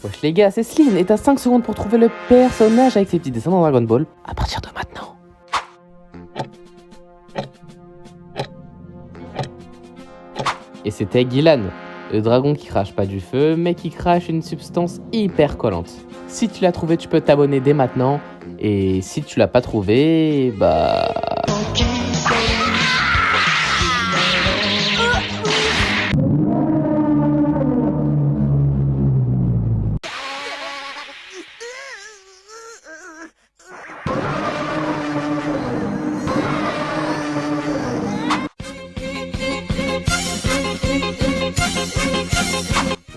Wesh les gars, c'est Sleen et t'as 5 secondes pour trouver le personnage avec ses petits dessins dans Dragon Ball à partir de maintenant. Et c'était Gilan, le dragon qui crache pas du feu, mais qui crache une substance hyper collante. Si tu l'as trouvé, tu peux t'abonner dès maintenant. Et si tu l'as pas trouvé, bah...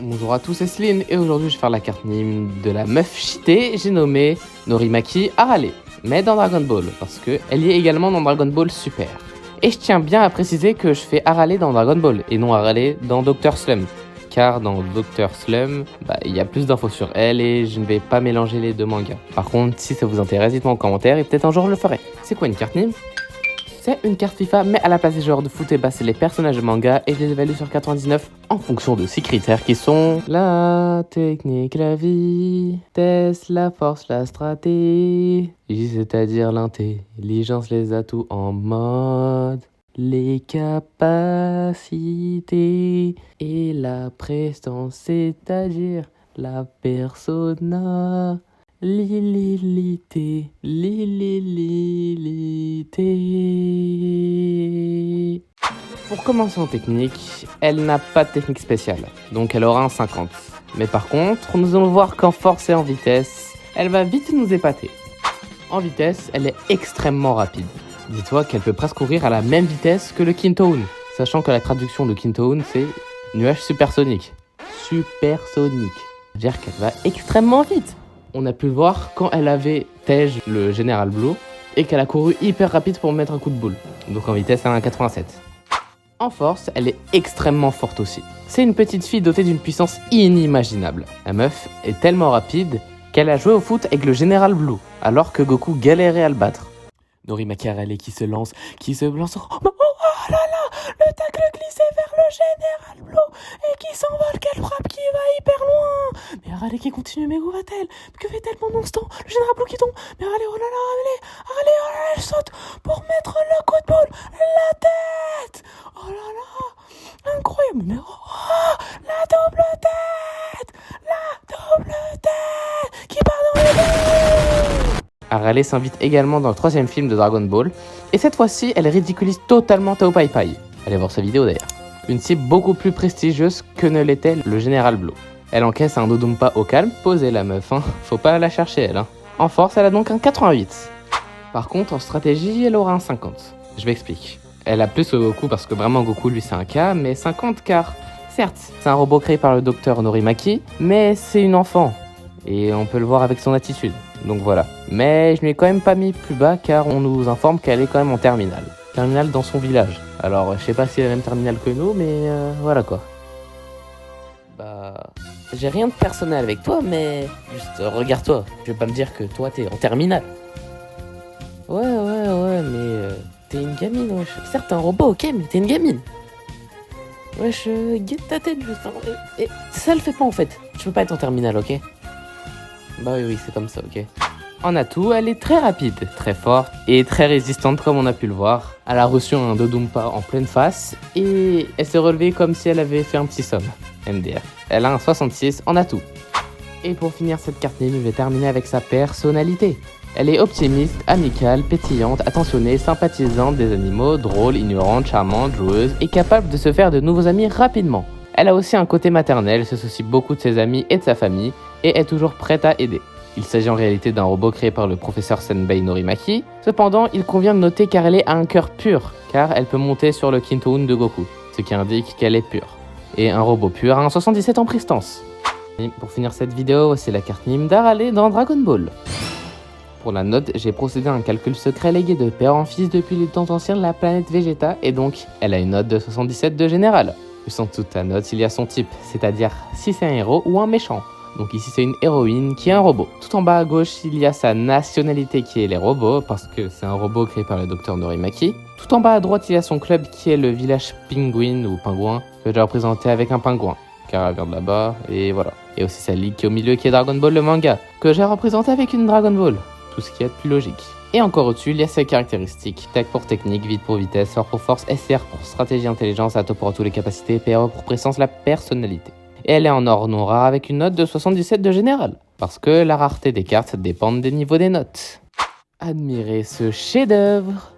Bonjour à tous, c'est Sleen et aujourd'hui je vais faire la carte mime de la meuf cheatée, j'ai nommé Norimaki Arale, mais dans Dragon Ball, parce qu'elle y est également dans Dragon Ball Super. Et je tiens bien à préciser que je fais Arale dans Dragon Ball et non Arale dans Dr Slump, car dans Dr Slump, il y a plus d'infos sur elle et je ne vais pas mélanger les deux mangas. Par contre, si ça vous intéresse, dites-moi en commentaire et peut-être un jour je le ferai. C'est quoi une carte mime ? C'est une carte FIFA, mais à la place des joueurs de foot, c'est les personnages de manga et je les évalue sur 99 en fonction de 6 critères qui sont la technique, la vitesse, la force, la stratégie, c'est-à-dire l'intelligence, les atouts en mode, les capacités et la prestance, c'est-à-dire la persona. Lilité. Pour commencer en technique, elle n'a pas de technique spéciale, donc elle aura un 50. Mais par contre, nous allons voir qu'en force et en vitesse, elle va vite nous épater. En vitesse, elle est extrêmement rapide. Dis-toi qu'elle peut presque courir à la même vitesse que le Kintoun, sachant que la traduction de Kintoun, c'est nuage supersonique. Supersonique. C'est-à-dire qu'elle va extrêmement vite. On a pu le voir quand elle avait Tej, le général Blue, et qu'elle a couru hyper rapide pour mettre un coup de boule. Donc en vitesse, elle a un 87. En force, elle est extrêmement forte aussi. C'est une petite fille dotée d'une puissance inimaginable. La meuf est tellement rapide qu'elle a joué au foot avec le général Blue, alors que Goku galérait à le battre. Norimaki Arale qui se lance. Oh là là, le tacle glissé vers le général Blue et qui s'envole, quelle frappe qui va hyper loin. Mais Arale qui continue, mais où va-t-elle? Que fait-elle pendant ce temps? Le général Blue qui tombe. Mais Arale, oh là là, Arale, elle saute pour mettre le coup de boule. La tête. Oh là là, incroyable. Mais la double tête qui part dans le but. Arale s'invite également dans le 3e film de Dragon Ball, et cette fois-ci, elle ridiculise totalement Tao Pai Pai. Allez voir sa vidéo d'ailleurs. Une cible beaucoup plus prestigieuse que ne l'était le général Blue. Elle encaisse un Dodumpa au calme, posez la meuf, faut pas la chercher elle. En force, elle a donc un 88. Par contre, en stratégie, elle aura un 50. Je m'explique. Elle a plus que Goku parce que vraiment Goku lui c'est un K, mais 50 car, certes, c'est un robot créé par le docteur Norimaki, mais c'est une enfant. Et on peut le voir avec son attitude. Donc voilà. Mais je ne l'ai quand même pas mis plus bas car on nous informe qu'elle est quand même en terminale. Terminale dans son village. Alors je sais pas si elle est la même terminale que nous, mais voilà quoi. J'ai rien de personnel avec toi, mais juste regarde-toi. Je vais pas me dire que toi t'es en terminale. Ouais, mais t'es une gamine, wesh. Certes t'es un robot, ok, mais t'es une gamine. Wesh, guette ta tête juste. Et ça le fait pas en fait. Tu peux pas être en terminale, ok? Bah oui, c'est comme ça, ok. En atout, elle est très rapide, très forte et très résistante comme on a pu le voir. Elle a reçu un Dodumpa en pleine face et elle s'est relevée comme si elle avait fait un petit somme. MDR. Elle a un 66 en atout. Et pour finir cette carte mime, je vais terminer avec sa personnalité. Elle est optimiste, amicale, pétillante, attentionnée, sympathisante des animaux, drôle, ignorante, charmante, joueuse et capable de se faire de nouveaux amis rapidement. Elle a aussi un côté maternel, se soucie beaucoup de ses amis et de sa famille et est toujours prête à aider. Il s'agit en réalité d'un robot créé par le professeur Senbei Norimaki. Cependant, il convient de noter car elle est à un cœur pur, car elle peut monter sur le Kintoun de Goku, ce qui indique qu'elle est pure. Et un robot pur a un 77 en prestance. Et pour finir cette vidéo, c'est la carte mime d'Arale dans Dragon Ball. Pour la note, j'ai procédé à un calcul secret légué de père en fils depuis les temps anciens de la planète Vegeta, et donc elle a une note de 77 de général. Juste en dessous de ta note, il y a son type, c'est-à-dire si c'est un héros ou un méchant. Donc ici c'est une héroïne qui est un robot. Tout en bas à gauche, il y a sa nationalité qui est les robots, parce que c'est un robot créé par le docteur Norimaki. Tout en bas à droite, il y a son club qui est le village Pingouin ou Pingouin, que j'ai représenté avec un pingouin. car elle vient de là-bas, et voilà. Et aussi celle qui est au milieu qui est Dragon Ball le manga, que j'ai représenté avec une Dragon Ball. Tout ce qui est de plus logique. Et encore au-dessus, il y a ses caractéristiques. Tech pour technique, vite pour vitesse, fort pour force, SR pour stratégie intelligence, Ato pour toutes les capacités, PRE pour présence, la personnalité. Et elle est en or non rare avec une note de 77 de général. Parce que la rareté des cartes dépend des niveaux des notes. Admirez ce chef-d'œuvre.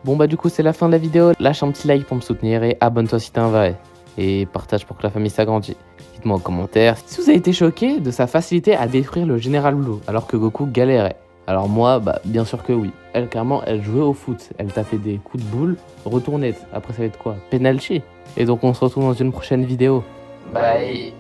Bon bah du coup c'est la fin de la vidéo, lâche un petit like pour me soutenir et abonne-toi si t'es un vrai. Et partage pour que la famille s'agrandisse. Dites-moi en commentaire si vous avez été choqué de sa facilité à détruire le général Blue alors que Goku galérait. Alors moi, bah bien sûr que oui. Elle carrément, elle jouait au foot, elle tapait des coups de boule, retournette. Après ça va être quoi? Penalty. Et donc on se retrouve dans une prochaine vidéo. Bye.